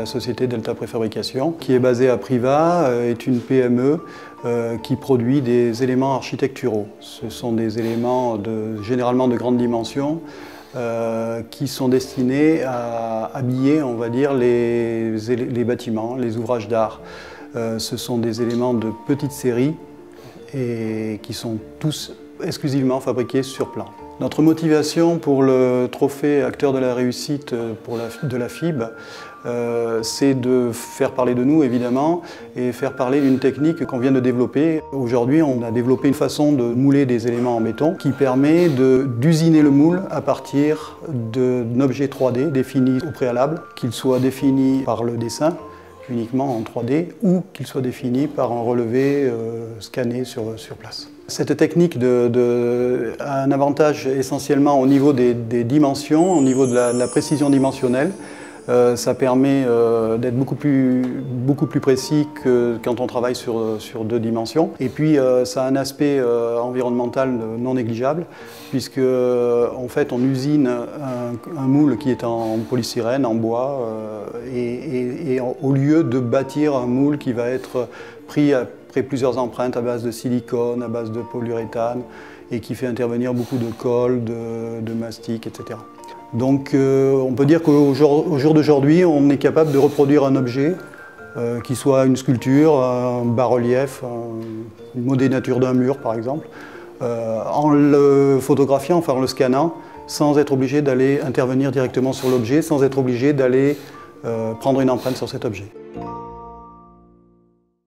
la société Delta Préfabrication, qui est basée à Privas, est une PME qui produit des éléments architecturaux. Ce sont des éléments généralement de grande dimension qui sont destinés à habiller, on va dire, les bâtiments, les ouvrages d'art. Ce sont des éléments de petite série et qui sont tous exclusivement fabriqués sur plan. Notre motivation pour le trophée Acteur de la réussite de la FIB, c'est de faire parler de nous évidemment et faire parler d'une technique qu'on vient de développer. Aujourd'hui, on a développé une façon de mouler des éléments en béton qui permet d'usiner le moule à partir d'un objet 3D défini au préalable, qu'il soit défini par le dessin uniquement en 3D ou qu'il soit défini par un relevé scanné sur place. Cette technique a un avantage essentiellement au niveau des dimensions, au niveau de la précision dimensionnelle. Ça permet d'être beaucoup plus précis que quand on travaille sur 2 dimensions. Et puis ça a un aspect environnemental non négligeable, puisque en fait on usine un moule qui est en polystyrène, en bois, et au lieu de bâtir un moule qui va être pris après plusieurs empreintes à base de silicone, à base de polyuréthane, et qui fait intervenir beaucoup de colle, de mastic, etc. Donc on peut dire qu'au jour d'aujourd'hui, on est capable de reproduire un objet, qui soit une sculpture, un bas-relief, une modénature d'un mur par exemple, en le photographiant, enfin en le scannant, sans être obligé d'aller intervenir directement sur l'objet, sans être obligé d'aller prendre une empreinte sur cet objet.